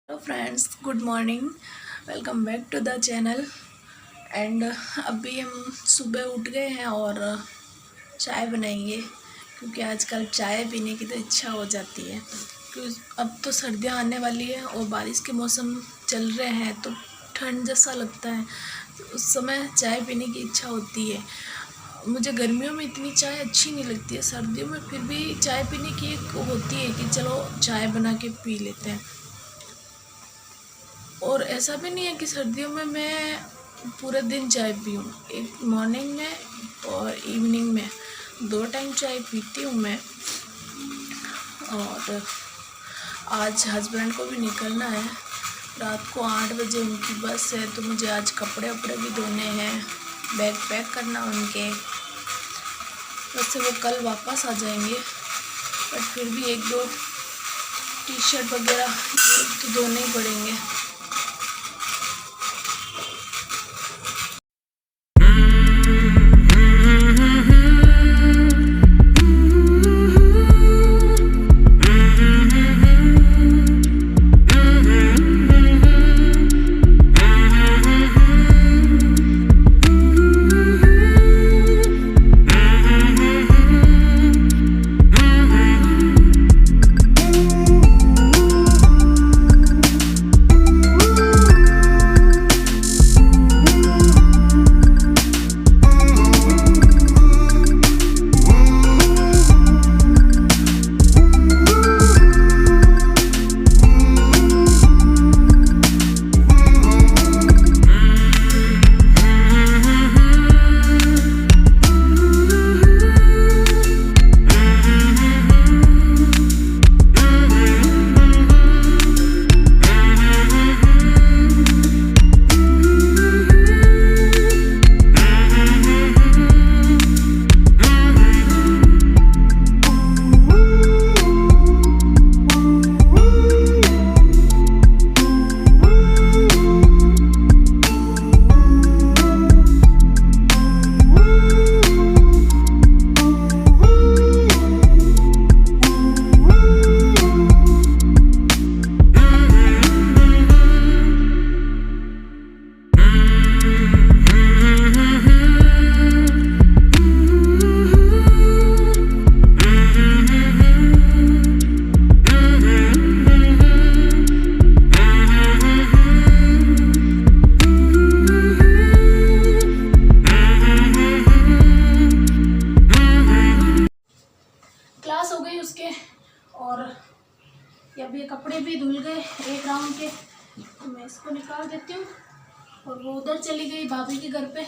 Hello friends, good morning. Welcome back to the channel. And अभी हम सुबह उठ गए हैं और चाय बनाएंगे, क्योंकि आजकल चाय पीने की तो इच्छा हो जाती है। क्योंकि अब तो सर्दियां आने वाली है और बारिश के मौसम चल रहे हैं, तो ठंड जैसा लगता है, तो उस समय चाय पीने की इच्छा होती है। मुझे गर्मियों में इतनी चाय अच्छी नहीं लगती है, सर्दियों में फिर भी चाय पीने की एक होती है कि चलो चाय बना के पी लेते हैं। और ऐसा भी नहीं है कि सर्दियों में मैं पूरे दिन चाय पीऊँ, एक मॉर्निंग में और इवनिंग में 2 टाइम चाय पीती हूँ मैं। और आज हस्बैंड को भी निकलना है, रात को 8 बजे उनकी बस है, तो मुझे आज कपड़े वपड़े भी धोने हैं, बैग पैक करना उनके। वैसे वो कल वापस आ जाएंगे, बट फिर भी 1-2 टी शर्ट वगैरह तो धोने ही पड़ेंगे। क्लास हो गई उसके, और अब ये कपड़े भी धुल गए एक राउंड के, तो मैं इसको निकाल देती हूँ। और वो उधर चली गई भाभी के घर पे।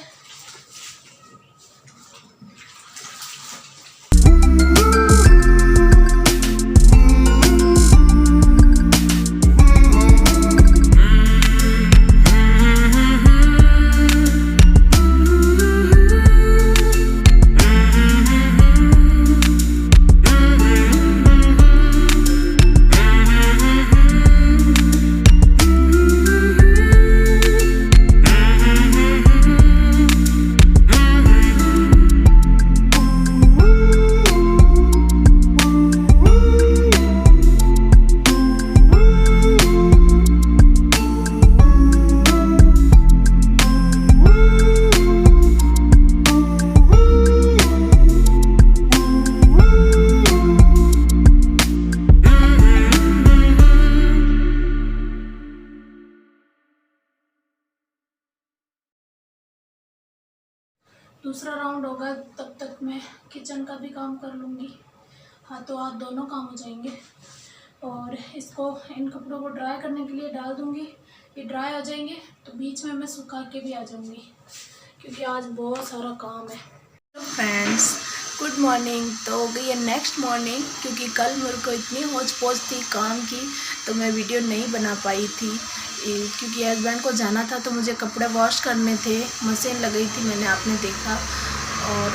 दूसरा राउंड होगा, तब तक मैं किचन का भी काम कर लूँगी। हाथों हाथ दोनों काम हो जाएंगे। और इसको, इन कपड़ों को ड्राई करने के लिए डाल दूँगी। ये ड्राई हो जाएंगे तो बीच में मैं सुखा के भी आ जाऊँगी, क्योंकि आज बहुत सारा काम है। तो फ्रेंड्स, गुड मॉर्निंग। तो हो गई है नेक्स्ट मॉर्निंग, क्योंकि कल मेरे को इतनी होच पोच थी काम की, तो मैं वीडियो नहीं बना पाई थी, क्योंकि हस्बैंड को जाना था, तो मुझे कपड़े वॉश करने थे। मशीन लगाई थी मैंने, आपने देखा, और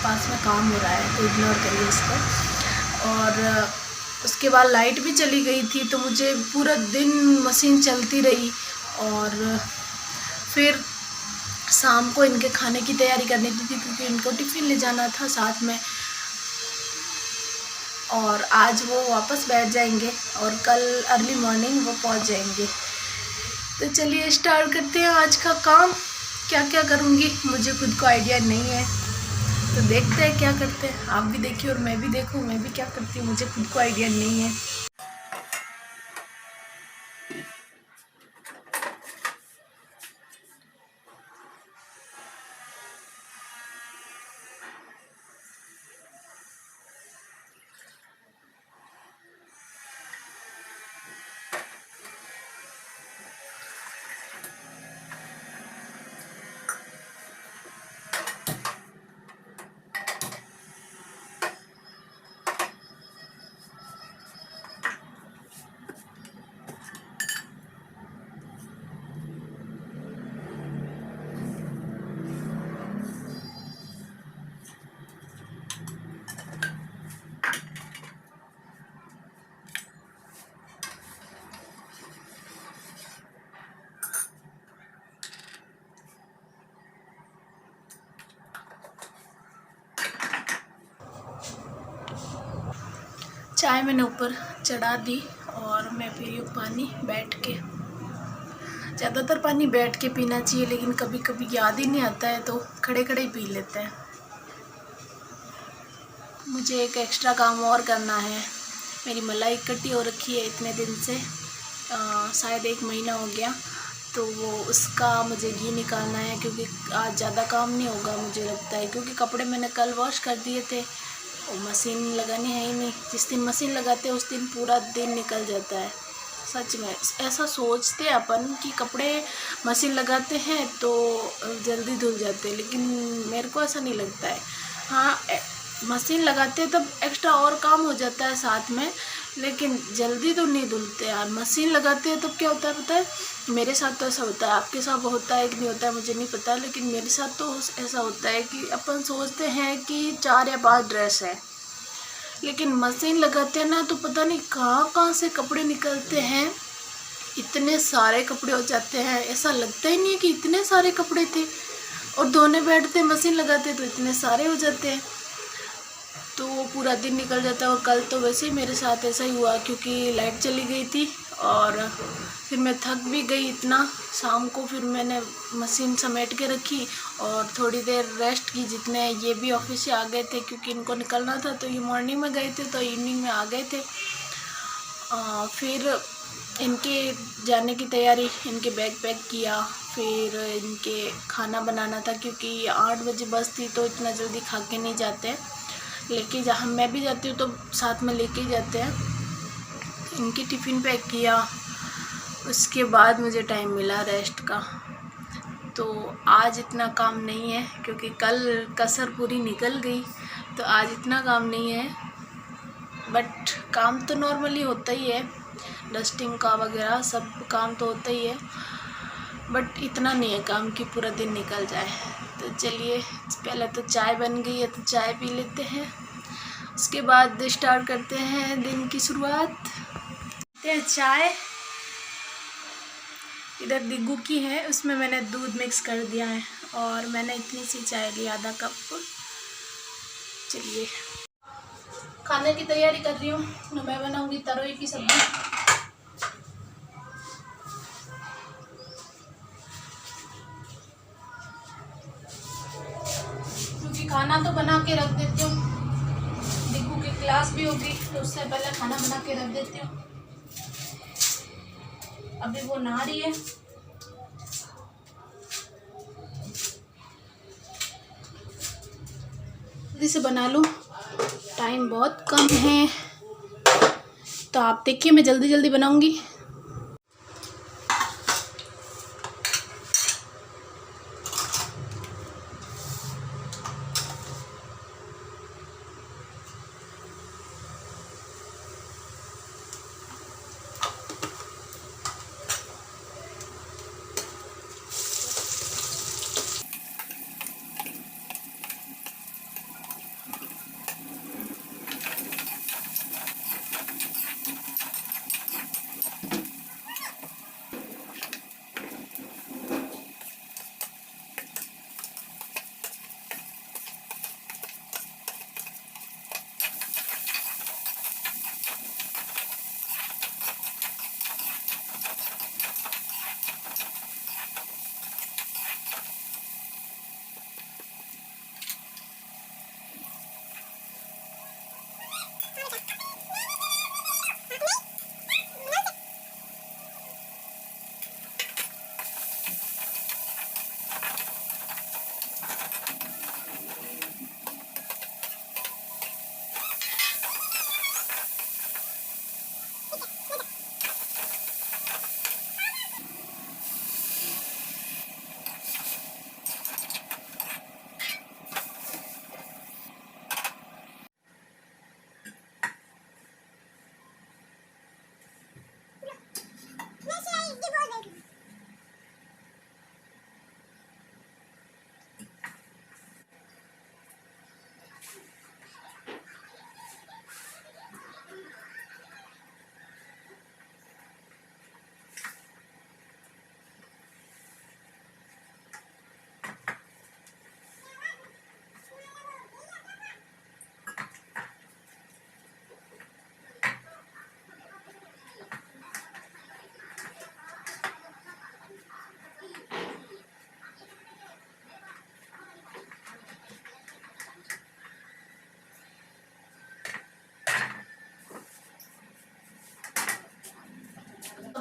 पास में काम हो रहा है, तो इग्नोर करिए इसको। और उसके बाद लाइट भी चली गई थी, तो मुझे पूरा दिन मशीन चलती रही। और फिर शाम को इनके खाने की तैयारी करनी थी, क्योंकि इनको टिफ़िन ले जाना था साथ में। और आज वो वापस बैठ जाएंगे और कल अर्ली मॉर्निंग वो पहुंच जाएंगे। तो चलिए स्टार्ट करते हैं आज का काम। क्या क्या करूँगी मुझे खुद को आइडिया नहीं है, तो देखते हैं क्या करते हैं। आप भी देखिए और मैं भी देखूँ मैं भी क्या करती हूँ, मुझे खुद को आइडिया नहीं है। चाय मैंने ऊपर चढ़ा दी और मैं पी रही हूँ पानी बैठ के। ज़्यादातर पानी बैठ के पीना चाहिए, लेकिन कभी कभी याद ही नहीं आता है तो खड़े खड़े ही पी लेते हैं। मुझे एक एक्स्ट्रा काम और करना है। मेरी मलाई इकट्ठी हो रखी है इतने दिन से, शायद 1 महीना हो गया, तो वो उसका मुझे घी निकालना है, क्योंकि आज ज़्यादा काम नहीं होगा मुझे लगता है, क्योंकि कपड़े मैंने कल वॉश कर दिए थे और मशीन लगानी है ही नहीं। जिस दिन मशीन लगाते हैं उस दिन पूरा दिन निकल जाता है। सच में ऐसा सोचते हैं अपन कि कपड़े मशीन लगाते हैं तो जल्दी धुल जाते हैं, लेकिन मेरे को ऐसा नहीं लगता है। हाँ, मशीन लगाते हैं तब एक्स्ट्रा और काम हो जाता है साथ में, लेकिन जल्दी तो नहीं धुलते यार। मशीन लगाते हैं तो क्या होता है पता है, मेरे साथ तो ऐसा होता है, आपके साथ होता है कि नहीं होता है मुझे नहीं पता, लेकिन मेरे साथ तो ऐसा होता है कि अपन सोचते हैं कि 4 या 5 ड्रेस है, लेकिन मशीन लगाते हैं ना तो पता नहीं कहाँ कहाँ से कपड़े निकलते हैं, इतने सारे कपड़े हो जाते हैं। ऐसा लगता ही नहीं है कि इतने सारे कपड़े थे, और धोने बैठते मशीन लगाते तो इतने सारे हो जाते हैं, तो वो पूरा दिन निकल जाता है। और कल तो वैसे ही मेरे साथ ऐसा ही हुआ, क्योंकि लाइट चली गई थी और फिर मैं थक भी गई इतना शाम को। फिर मैंने मशीन समेट के रखी और थोड़ी देर रेस्ट की। जितने ये भी ऑफिस से आ गए थे, क्योंकि इनको निकलना था, तो ये मॉर्निंग में गए थे तो इवनिंग में आ गए थे। फिर इनके जाने की तैयारी, इनके बैग पैक किया, फिर इनके खाना बनाना था, क्योंकि 8 बजे बस थी तो इतना जल्दी खा के नहीं जाते हैं, लेके जहाँ मैं भी जाती हूँ तो साथ में लेके ही जाते हैं। इनकी टिफ़िन पैक किया, उसके बाद मुझे टाइम मिला रेस्ट का। तो आज इतना काम नहीं है, क्योंकि कल कसर पूरी निकल गई, तो आज इतना काम नहीं है। बट काम तो नॉर्मली होता ही है, डस्टिंग का वगैरह सब काम तो होता ही है, बट इतना नहीं है काम कि पूरा दिन निकल जाए। तो चलिए, पहले तो चाय बन गई है तो चाय पी लेते हैं, उसके बाद स्टार्ट करते हैं दिन की शुरुआत। चाय इधर दिग्गू की है, उसमें मैंने दूध मिक्स कर दिया है और मैंने इतनी सी चाय ली, आधा कप। चलिए खाने की तैयारी कर रही हूँ। मैं बनाऊंगी तरोई की सब्जी। क्योंकि खाना तो बना के रख देती हूँ, दिग्गू की क्लास भी होगी तो उससे पहले खाना बना के रख देती हूँ। अभी वो नहा रही है, जल्दी से बना लूँ, टाइम बहुत कम है। तो आप देखिए मैं जल्दी जल्दी बनाऊंगी।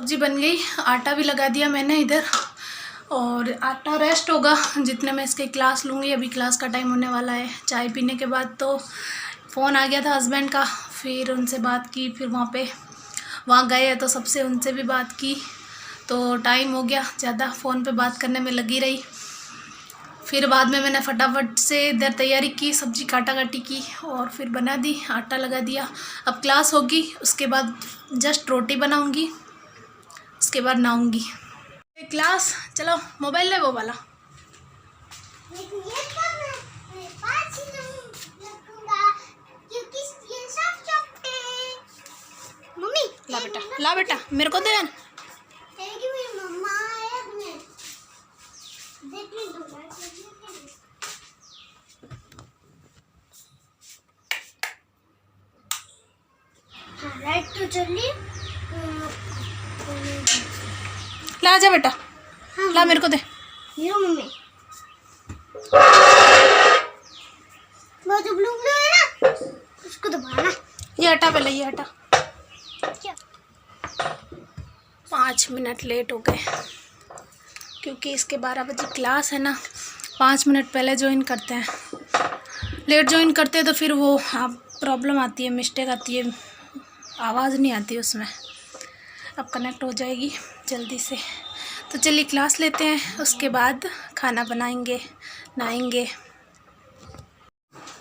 सब्जी बन गई, आटा भी लगा दिया मैंने इधर, और आटा रेस्ट होगा जितने मैं इसकी क्लास लूँगी। अभी क्लास का टाइम होने वाला है। चाय पीने के बाद तो फ़ोन आ गया था हस्बैंड का, फिर उनसे बात की, फिर वहाँ गए तो सबसे उनसे भी बात की, तो टाइम हो गया ज़्यादा, फ़ोन पे बात करने में लगी रही। फिर बाद में मैंने फटाफट से इधर तैयारी की, सब्ज़ी काटा काटी की और फिर बना दी, आटा लगा दिया। अब क्लास होगी, उसके बाद जस्ट रोटी बनाऊंगी, उसके बाद नहाऊंगी। क्लास चलो, मोबाइल ले वो वाला। मम्मी ला बेटा मेरे को दे। राइट तो चलिए। ला जा बेटा। हाँ, ला मेरे को दे। ये मम्मी वो जो ब्लू ब्लू है ना, उसको दबाना। ये हटा पहले, ये हटा। क्या 5 मिनट लेट हो गए क्योंकि इसके 12 बजे क्लास है ना। 5 मिनट पहले ज्वाइन करते हैं, लेट ज्वाइन करते हैं तो फिर वो प्रॉब्लम आती है, मिस्टेक आती है, आवाज़ नहीं आती उसमें। अब कनेक्ट हो जाएगी जल्दी से। तो चलिए क्लास लेते हैं, उसके बाद खाना बनाएंगे, नहाएंगे।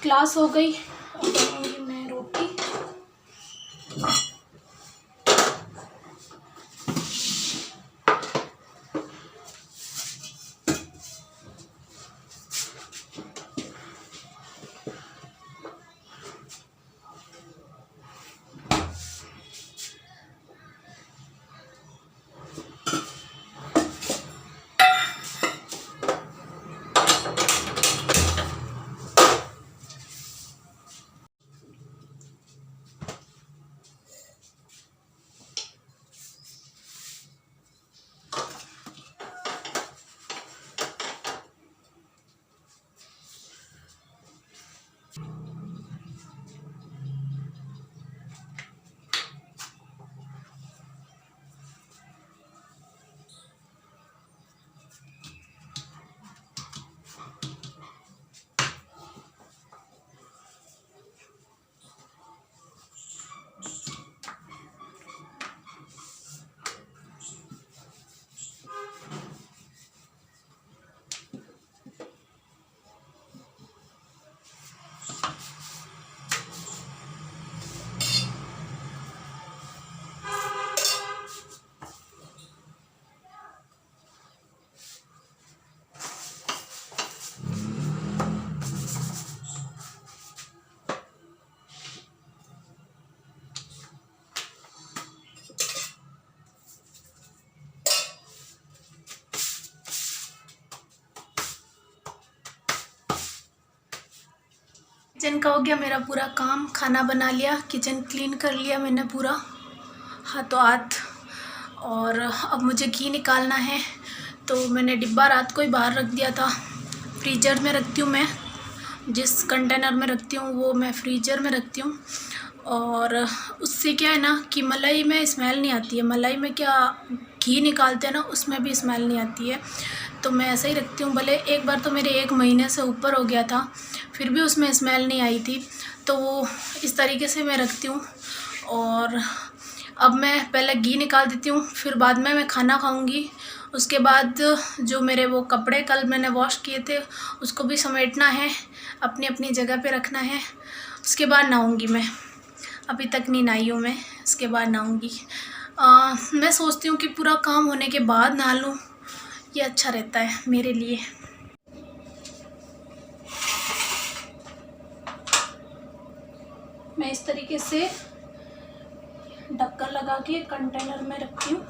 क्लास हो गई, अब बनाऊंगी मैं रोटी। किचन का हो गया मेरा पूरा काम, खाना बना लिया, किचन क्लीन कर लिया मैंने पूरा हाथों हाथ। और अब मुझे घी निकालना है, तो मैंने डिब्बा रात को ही बाहर रख दिया था। फ्रीज़र में रखती हूँ मैं, जिस कंटेनर में रखती हूँ वो मैं फ्रीज़र में रखती हूँ। और उससे क्या है ना कि मलाई में स्मेल नहीं आती है। मलाई में क्या घी निकालते हैं ना, उसमें भी स्मेल नहीं आती है। तो मैं ऐसे ही रखती हूँ। भले एक बार तो मेरे 1 महीने से ऊपर हो गया था, फिर भी उसमें स्मेल नहीं आई थी। तो वो इस तरीके से मैं रखती हूँ। और अब मैं पहले घी निकाल देती हूँ, फिर बाद में मैं खाना खाऊँगी। उसके बाद जो मेरे वो कपड़े कल मैंने वॉश किए थे उसको भी समेटना है, अपनी अपनी जगह पे रखना है। उसके बाद नहाऊँगी मैं। अभी तक नहीं नहाई हूँ मैं, उसके बाद नहाऊँगी। मैं सोचती हूँ कि पूरा काम होने के बाद नहा लूँ, ये अच्छा रहता है मेरे लिए। मैं इस तरीके से ढक्कन लगा के कंटेनर में रखती हूँ।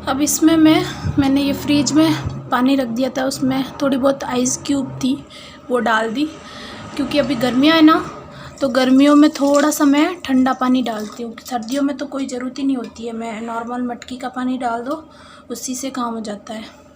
अब इसमें मैंने ये फ्रिज में पानी रख दिया था, उसमें थोड़ी बहुत आइस क्यूब थी, वो डाल दी। क्योंकि अभी गर्मियाँ है ना, तो गर्मियों में थोड़ा सा मैं ठंडा पानी डालती हूँ। सर्दियों में तो कोई ज़रूरत ही नहीं होती है, मैं नॉर्मल मटकी का पानी डाल दो, उसी से काम हो जाता है।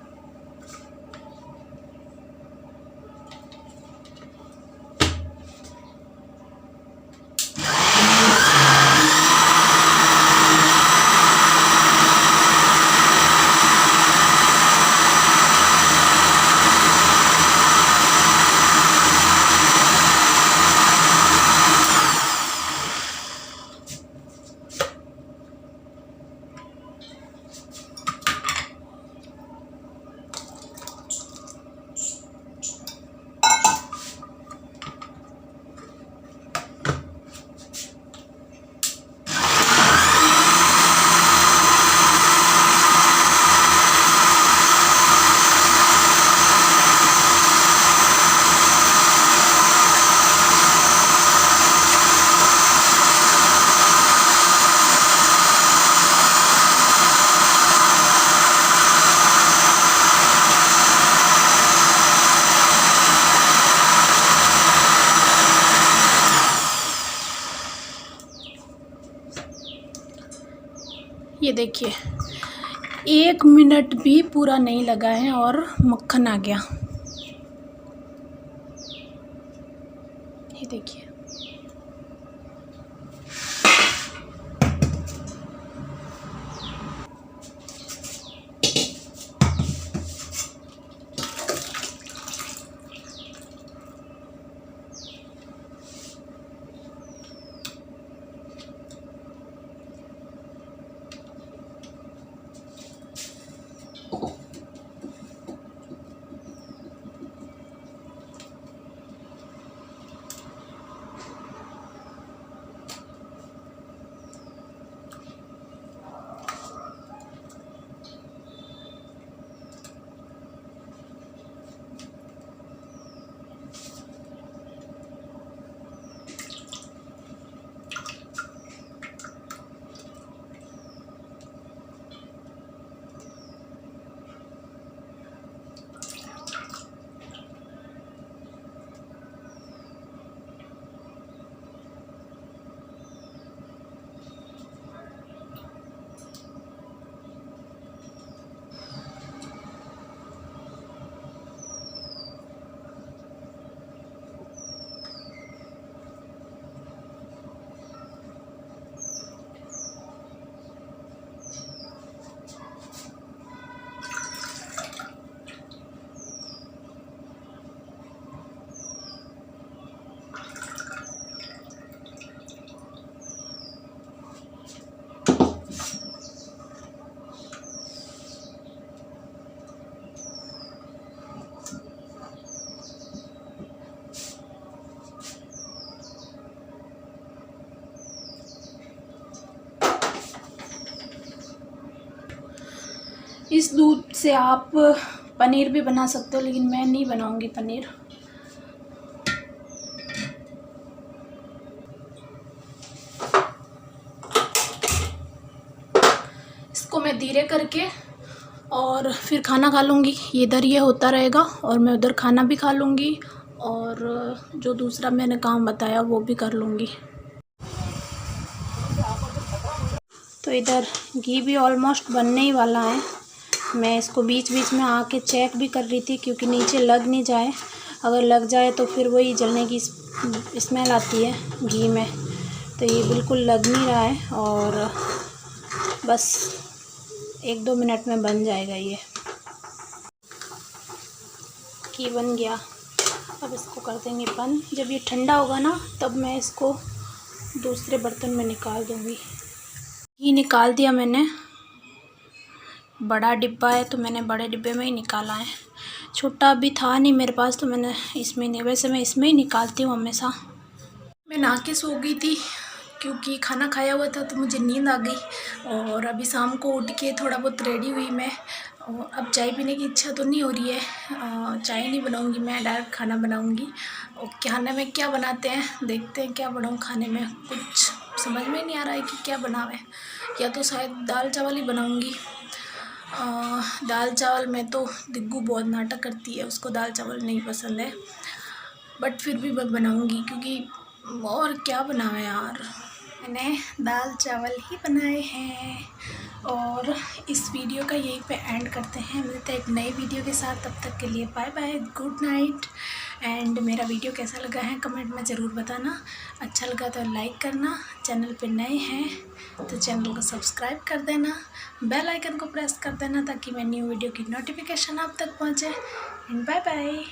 ये देखिए 1 मिनट भी पूरा नहीं लगा है और मक्खन आ गया। ये देखिए इस दूध से आप पनीर भी बना सकते हो, लेकिन मैं नहीं बनाऊंगी पनीर। इसको मैं धीरे करके और फिर खाना खा लूँगी। इधर ये होता रहेगा और मैं उधर खाना भी खा लूँगी और जो दूसरा मैंने काम बताया वो भी कर लूँगी। तो इधर घी भी ऑलमोस्ट बनने ही वाला है। मैं इसको बीच बीच में आके चेक भी कर रही थी, क्योंकि नीचे लग नहीं जाए। अगर लग जाए तो फिर वही जलने की स्मेल आती है घी में। तो ये बिल्कुल लग नहीं रहा है और बस 1-2 मिनट में बन जाएगा। ये घी बन गया। अब इसको कर देंगे बंद। जब ये ठंडा होगा ना, तब मैं इसको दूसरे बर्तन में निकाल दूँगी। घी निकाल दिया मैंने। बड़ा डिब्बा है तो मैंने बड़े डिब्बे में ही निकाला है। छोटा अभी था नहीं मेरे पास, तो मैंने इसमें नहीं, वैसे मैं इसमें ही निकालती हूँ हमेशा। मैं नहा के सो गई थी क्योंकि खाना खाया हुआ था तो मुझे नींद आ गई। और अभी शाम को उठ के थोड़ा बहुत रेडी हुई मैं। और अब चाय पीने की इच्छा तो नहीं हो रही है। चाय नहीं बनाऊंगी मैं, डायरेक्ट खाना बनाऊंगी। और खाने में क्या बनाते हैं देखते हैं। क्या बनाऊँ खाने में, कुछ समझ में नहीं आ रहा है कि क्या बनावे। या तो शायद दाल चावल ही बनाऊंगी। दाल चावल में तो दिग्गू बहुत नाटक करती है, उसको दाल चावल नहीं पसंद है, बट फिर भी मैं बनाऊंगी क्योंकि और क्या बनावे यार, मैंने दाल चावल ही बनाए हैं। और इस वीडियो का यहीं पे एंड करते हैं, मिलते हैं एक नए वीडियो के साथ। तब तक के लिए bye bye, good night. And मेरा वीडियो कैसा लगा है कमेंट में ज़रूर बताना, अच्छा लगा तो लाइक करना, चैनल पे नए हैं तो चैनल को सब्सक्राइब कर देना, बेल आइकन को प्रेस कर देना ताकि मैं न्यू वीडियो की नोटिफिकेशन आप तक पहुँचे। And bye bye.